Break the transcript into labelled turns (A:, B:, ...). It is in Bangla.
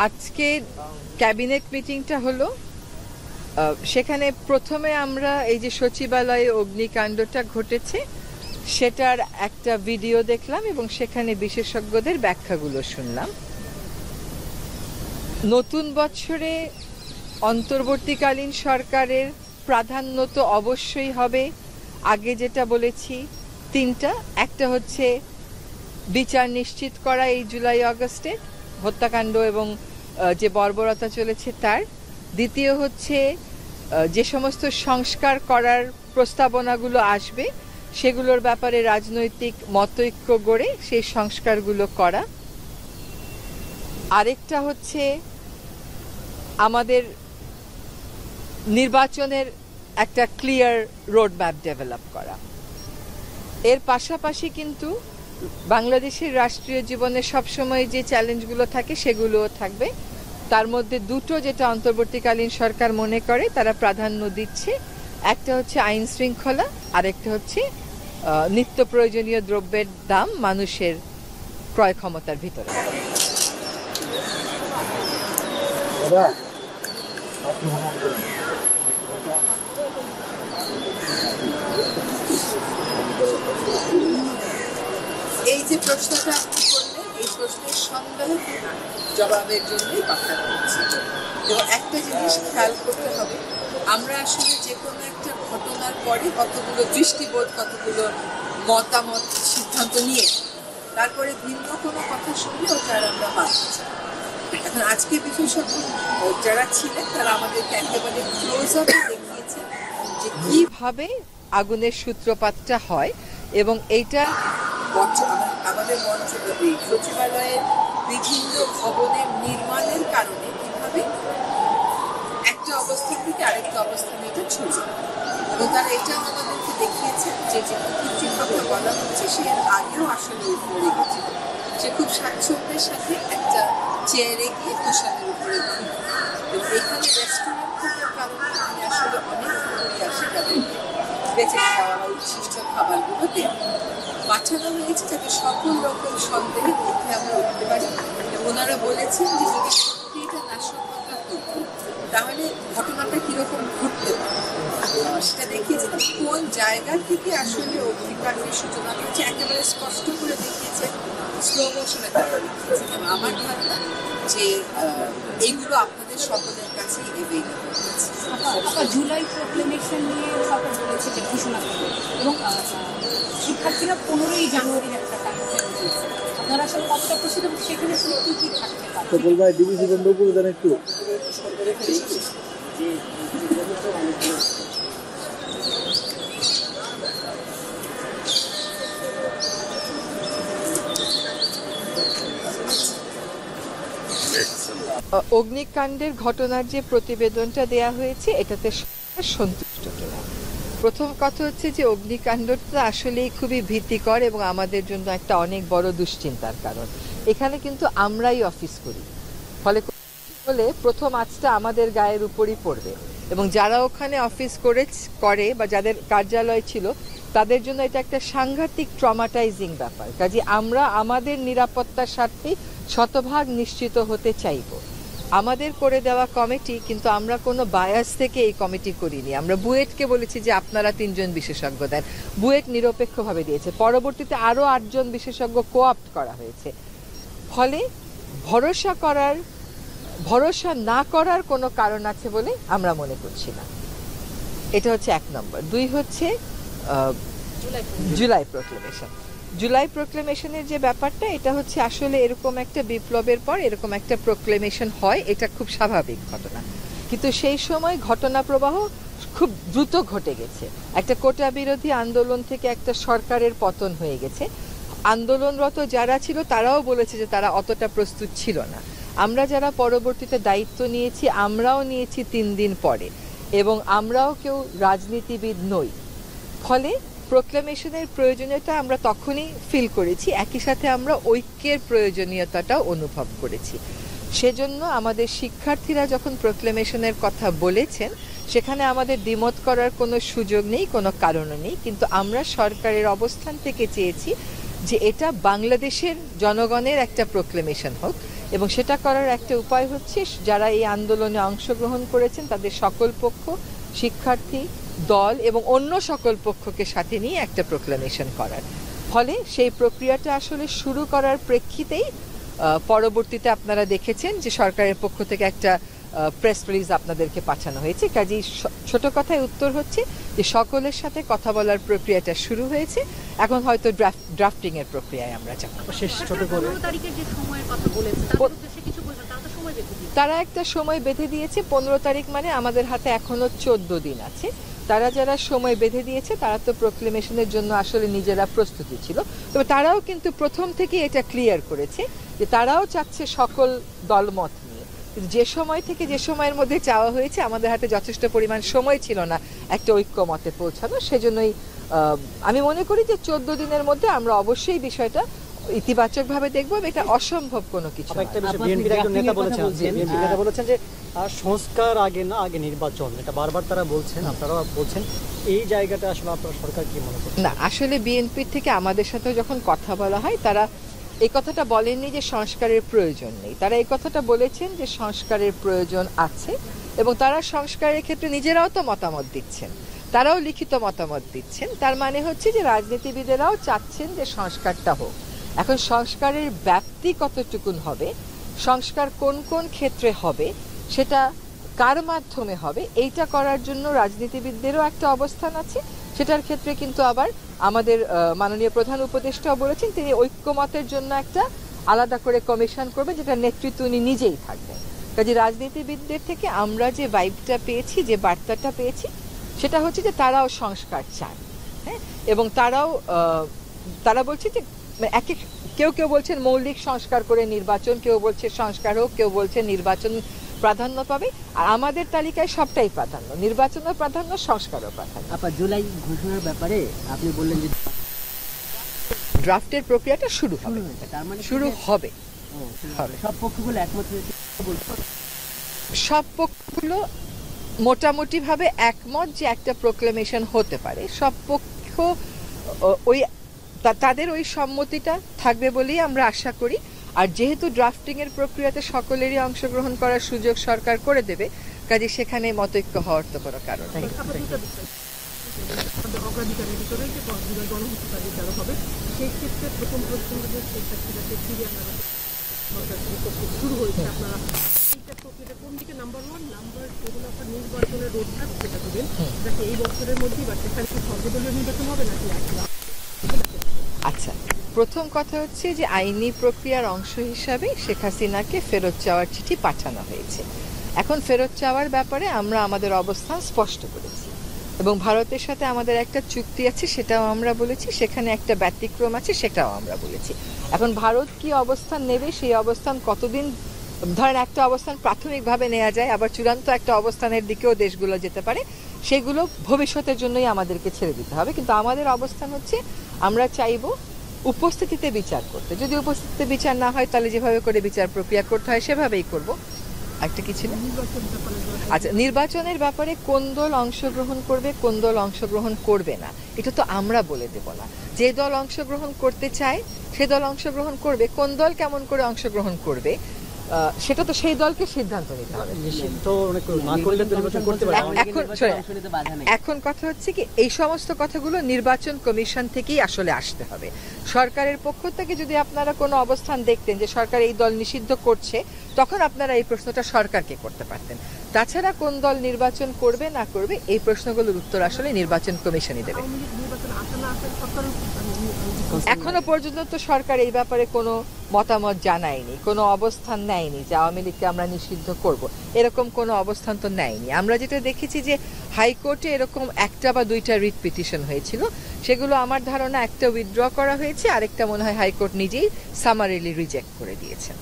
A: আজকে ক্যাবিনেট মিটিংটা হলো, সেখানে প্রথমে আমরা এই যে সচিবালয়ে অগ্নিকাণ্ডটা ঘটেছে সেটার একটা ভিডিও দেখলাম এবং সেখানে বিশেষজ্ঞদের ব্যাখ্যাগুলো শুনলাম। নতুন বছরে অন্তর্বর্তীকালীন সরকারের প্রাধান্য তো অবশ্যই হবে। আগে যেটা বলেছি তিনটা, একটা হচ্ছে বিচার নিশ্চিত করা এই জুলাই আগস্টে হত্যাকাণ্ড এবং যে বর্বরতা চলেছে তার। দ্বিতীয় হচ্ছে যে সমস্ত সংস্কার করার প্রস্তাবনাগুলো আসবে সেগুলোর ব্যাপারে রাজনৈতিক মতৈক্য গড়ে সেই সংস্কারগুলো করা। আরেকটা হচ্ছে আমাদের নির্বাচনের একটা ক্লিয়ার রোডম্যাপ ডেভেলপ করা। এর পাশাপাশি কিন্তু বাংলাদেশের রাষ্ট্রীয় জীবনে সবসময় যে চ্যালেঞ্জগুলো থাকে সেগুলোও থাকবে। তার মধ্যে দুটো যেটা অন্তর্বর্তীকালীন সরকার মনে করে তারা প্রাধান্য দিচ্ছে, একটা হচ্ছে আইন শৃঙ্খলা, আরেকটা হচ্ছে নিত্য প্রয়োজনীয় দ্রব্যের দাম মানুষের ক্রয় ক্ষমতার ভিতরে।
B: এই যে প্রশ্নটা আপনি করলেন, এই প্রশ্নের সন্দেহ জবাবের জন্যই কথা বলছি। এবং একটা জিনিস খেয়াল করতে হবে, আমরা আসলে যে কোনো একটা ঘটনার পরে কতগুলো দৃষ্টিবোধ, কতগুলো মতামত, সিদ্ধান্ত নিয়ে তারপরে ভিন্ন কোনো কথা শুনলে ওটা আর আমরা মানতে চাই। এখন আজকে বিশেষজ্ঞ যারা ছিলেন তারা আমাদেরকে একেবারে ক্লোজ আপে দেখিয়েছে যে
A: কিভাবে আগুনের সূত্রপাতটা হয় এবং এইটা
B: আমাদের সচিবালয়ের বিভিন্ন ভবনের নির্মাণের কারণে কিভাবে একটা অবস্থান থেকে আরেকটা অবস্থানে এটা ছড়িয়ে, এবং তারা এটাও আমাদেরকে দেখিয়েছে যে যে কুকুরটির কথা বলা হচ্ছে সে আগেও আসলে উপরে গেছে, সে খুব স্বাচ্ছন্দ্যের সাথে একটা চেয়ারে গিয়ে তুষারের উপরে ঘুরে। এবং এখানে রেস্টুরেন্ট থাকার কারণে এখানে আসলে অনেক কুকুরই আসে তাদের বেঁচে খাওয়া বা উচ্ছিষ্ট খাবারগুলো দেওয়া পাঠানো হয়েছে যাতে সকল রকম সন্দেহের মধ্যে আমরা উঠতে পারি। ওনারা বলেছেন যে যদি সত্যি এটা নাশকতা হতো তাহলে ঘটনাটা কিরকম ঘটতে পারে সেটা দেখিয়েছে। কোন জায়গা থেকে আসলে অগ্নিকাণ্ডের সূচনা হয়েছে একেবারে স্পষ্ট করে দেখিয়েছে, স্লো মোশনে তারা দেখিয়েছে। এবং আমার ধারণা যে এইগুলো আপনাদের সকলের কাছে এভেইলেবল আছে।
C: জুলাই প্রক্লেমেশন নিয়ে সরকার বলেছে যে ঘোষণা করবে এবং শিক্ষার্থীরা 15ই জানুয়ারির একটা টাইম ফ্রেম দিয়েছে। আপনারা আসলে কতটা খুশি এবং সেখানে কি কি থাকতে পারে?
D: সকল ভাই ডিভিশন উপরে দেন একটু।
A: অগ্নিকাণ্ডের ঘটনার যে প্রতিবেদনটা দেয়া হয়েছে এটাতে সন্তুষ্ট কিনা। প্রথম কথা হচ্ছে যে অগ্নিকাণ্ডটা আসলেই খুবই ভীতিকর এবং আমাদের জন্য একটা অনেক বড় দুশ্চিন্তার কারণ। এখানে কিন্তু আমরাই অফিস করি, ফলে প্রথম আঁচটা আমাদের গায়ের উপরই পড়বে এবং যারা ওখানে অফিস করে বা যাদের কার্যালয় ছিল তাদের জন্য এটা একটা সাংঘাতিক ট্রমাটাইজিং ব্যাপার। কাজে আমরা আমাদের নিরাপত্তার স্বার্থে শতভাগ নিশ্চিত হতে চাইব। আমাদের করে দেওয়া কমিটি, কিন্তু আমরা কোনো বায়াস থেকে এই কমিটি করিনি। আমরা বুয়েটকে বলেছি যে আপনারা 3 জন বিশেষজ্ঞ দেন, বুয়েট নিরপেক্ষভাবে দিয়েছে। পরবর্তীতে আরও 8 জন বিশেষজ্ঞ কোঅপ্ট করা হয়েছে। ফলে ভরসা না করার কোনো কারণ আছে বলে আমরা মনে করছি না। এটা হচ্ছে 1 নম্বর। 2 হচ্ছে জুলাই প্রক্লেমেশন। জুলাই প্রক্লেমেশনের যে ব্যাপারটা, এটা হচ্ছে আসলে এরকম একটা বিপ্লবের পর এরকম একটা প্রক্লেমেশন হয়, এটা খুব স্বাভাবিক ঘটনা। কিন্তু সেই সময় ঘটনা প্রবাহ খুব দ্রুত ঘটে গেছে। একটা কোটা বিরোধী আন্দোলন থেকে একটা সরকারের পতন হয়ে গেছে। আন্দোলনরত যারা ছিল তারাও বলেছে যে তারা অতটা প্রস্তুত ছিল না। আমরা যারা পরবর্তীতে দায়িত্ব নিয়েছি আমরাও নিয়েছি 3 দিন পরে, এবং আমরাও কেউ রাজনীতিবিদ নই। ফলে প্রোক্লেমেশনের প্রয়োজনীয়তা আমরা তখনই ফিল করেছি, একই সাথে আমরা ঐক্যের প্রয়োজনীয়তাটাও অনুভব করেছি। সেজন্য আমাদের শিক্ষার্থীরা যখন প্রোক্লেমেশনের কথা বলেছেন সেখানে আমাদের দ্বিমত করার কোনো সুযোগ নেই, কোনো কারণও নেই। কিন্তু আমরা সরকারের অবস্থান থেকে চেয়েছি যে এটা বাংলাদেশের জনগণের একটা প্রোক্লেমেশন হোক এবং সেটা করার একটা উপায় হচ্ছে যারা এই আন্দোলনে অংশগ্রহণ করেছেন তাদের সকল পক্ষ, শিক্ষার্থী, দল এবং অন্য সকল পক্ষকে সাথে নিয়ে একটা প্রোক্লামেশন করার। ফলে সেই প্রক্রিয়াটা আসলে শুরু করার প্রেক্ষিতেই পরবর্তীতে আপনারা দেখেছেন যে সরকারের পক্ষ থেকে একটা প্রেস রিলিজ আপনাদেরকে পাঠানো হয়েছে। কাজেই ছোট কথায় উত্তর হচ্ছে যে সকলের সাথে কথা বলার প্রক্রিয়াটা শুরু হয়েছে, এখন হয়তো ড্রাফটিং এর প্রক্রিয়ায় আমরা যাব।
E: শেষ ছোট করে
C: 15 তারিখের যে সময়ের কথা বলেছে তার উদ্দেশ্যে কিছু বলবেন? তারা তো সময় বেঁধে দিয়েছে।
A: তারা একটা সময় বেঁধে দিয়েছে 15 তারিখ, মানে আমাদের হাতে এখনো 14 দিন আছে। তারা যারা সময় বেঁধে দিয়েছে তারা তো প্রোক্লেমেশনের জন্য আসলে নিজেরা প্রস্তুতি ছিল, তবে তারাও কিন্তু প্রথম থেকে এটা ক্লিয়ার করেছে যে তারাও চাচ্ছে সকল দলমত নিয়ে। কিন্তু যে সময় থেকে যে সময়ের মধ্যে চাওয়া হয়েছে আমাদের হাতে যথেষ্ট পরিমাণ সময় ছিল না একটা ঐক্যমতে পৌঁছানো, সেজন্যই আমি মনে করি যে 14 দিনের মধ্যে আমরা অবশ্যই বিষয়টা ইতিবাচকভাবে দেখব। এটা অসম্ভব কোনো কিছু নয়।
E: একটা বিষয় বিএনপির একজন নেতা বলেছেন, বিএনপির নেতা বলেছেন যে সংস্কার আগে না, আগে নির্বাচন, এটা বারবার তারা বলছেন, আপনারা বলছেন, এই জায়গাটা আসলে আপনার সরকার কি মনে করছে?
A: না, আসলে বিএনপির থেকে আমাদের সাথে যখন কথা বলা হয় তারা এই কথাটা বলেননি যে সংস্কারের প্রয়োজন নেই, তারা এই কথাটা বলেছেন যে সংস্কারের প্রয়োজন আছে এবং তারা সংস্কারের ক্ষেত্রে নিজেরাও তো মতামত দিচ্ছেন, তারাও লিখিত মতামত দিচ্ছেন। তার মানে হচ্ছে যে রাজনীতিবিদেরাও চাচ্ছেন যে সংস্কারটা হোক। এখন সংস্কারের ব্যাপ্তি কতটুকুন হবে, সংস্কার কোন কোন ক্ষেত্রে হবে, সেটা কার মাধ্যমে হবে, এইটা করার জন্য রাজনীতিবিদদেরও একটা অবস্থান আছে। সেটার ক্ষেত্রে কিন্তু আবার আমাদের মাননীয় প্রধান উপদেষ্টাও বলেছেন তিনি ঐক্যমতের জন্য একটা আলাদা করে কমিশন করবেন, যেটা নেতৃত্ব উনি নিজেই থাকবেন। কাজে রাজনীতিবিদদের থেকে আমরা যে ভাইবটা পেয়েছি, যে বার্তাটা পেয়েছি, সেটা হচ্ছে যে তারাও সংস্কার চান, হ্যাঁ, এবং তারা বলছে যে কেউ কেউ বলছেন মৌলিক সংস্কার করে নির্বাচন, কেউ বলছে সংস্কার হোক, কেউ বলছে নির্বাচন প্রাধান্য পাবে, আর আমাদের তালিকায় সবটাই প্রাধান্য, নির্বাচনও প্রাধান্য, সংস্কারও প্রাধান্য।
F: জুলাই ঘোষণার ব্যাপারে আপনি বললেন যে
A: ড্রাফটের প্রক্রিয়াটা শুরু হবে,
F: তার মানে
A: শুরু হবে।
F: সব পক্ষগুলো একমত হয়েছে,
A: সব পক্ষগুলো মোটামুটি ভাবে একমত যে একটা প্রোক্লেমেশন হতে পারে। সব পক্ষ ওই তাদের ওই সম্মতিটা থাকবে বলেই আমরা আশা করি। আর যেহেতু ড্রাফটিং এর প্রক্রিয়াতে সকলেরই অংশগ্রহণ করার সুযোগ সরকার করে দেবে, কাজে সেখানে মতৈক্য হওয়ার তো কোনো কারণ নেই।
G: অগ্রাধিকারের ভিতরে যে গণহত্যা বিচার হবে, সেই ক্ষেত্রে প্রথম প্রশ্ন যে শুরু হয়েছে, আপনারা এইটা প্রক্রিয়াটা কোন দিকে নাম্বার 1, নাম্বার 2 হলো আপনার নির্বাচনের রোডম্যাপ যেটা দেবেন, যাতে এই বছরের মধ্যেই বা সেখানে সর্বদলীয় নির্বাচন হবে নাকি?
A: আচ্ছা, প্রথম কথা হচ্ছে যে আইনি প্রক্রিয়ার অংশ হিসাবে শেখ হাসিনাকে ফেরত চাওয়ার চিঠি পাঠানো হয়েছে। এখন ফেরত চাওয়ার ব্যাপারে আমরা আমাদের অবস্থান স্পষ্ট করেছি এবং ভারতের সাথে আমাদের একটা চুক্তি আছে, সেটাও আমরা বলেছি, সেখানে একটা ব্যতিক্রম আছে, সেটাও আমরা বলেছি। এখন ভারত কি অবস্থান নেবে, সেই অবস্থান কতদিন, ধরেন একটা অবস্থান প্রাথমিকভাবে নেওয়া যায়, আবার চূড়ান্ত একটা অবস্থানের দিকেও দেশগুলো যেতে পারে, সেগুলো ভবিষ্যতের জন্যই আমাদেরকে ছেড়ে দিতে হবে। কিন্তু আমাদের অবস্থান হচ্ছে আমরা চাইব উপস্থিতিতে বিচার করতে, যদি উপস্থিতিতে বিচার না হয় তাহলে যেভাবে করে বিচার প্রক্রিয়া করতে হয় সেভাবেই করব। একটা কি ছিল? আচ্ছা, নির্বাচনের ব্যাপারে কোন দল অংশগ্রহণ করবে, কোন দল অংশগ্রহণ করবে না, এটা তো আমরা বলে দেব না। যে দল অংশগ্রহণ করতে চায় সে দল অংশগ্রহণ করবে, কোন দল কেমন করে অংশগ্রহণ করবে সেটা তো সেই দলকে সিদ্ধান্ত নিতে হবে। এখন কথা হচ্ছে কি, এই সমস্ত কথাগুলো নির্বাচন কমিশন থেকেই আসলে আসতে হবে। সরকারের পক্ষ থেকে যদি আপনারা কোনো অবস্থান দেখতেন যে সরকার এই দল নিষিদ্ধ করছে, তখন আপনারা এই প্রশ্নটা সরকারকে করতে পারতেন। তাছাড়া কোন দল নির্বাচন করবে না করবে এই প্রশ্নগুলোর উত্তর আসলে নির্বাচন কমিশনই দেবে। এখনো পর্যন্ত তো সরকার এই ব্যাপারে কোনো মতামত জানায়নি, কোনো অবস্থান নেয়নি যে আওয়ামী লীগকে আমরা নিষিদ্ধ করব, এরকম কোনো অবস্থান তো নেয়নি। আমরা যেটা দেখেছি যে হাইকোর্টে এরকম একটা বা দুইটা রিট পিটিশন হয়েছিল, সেগুলো আমার ধারণা একটা উইথড্র করা হয়েছে, আরেকটা মনে হয় হাইকোর্ট নিজেই সামারিলি রিজেক্ট করে দিয়েছেন।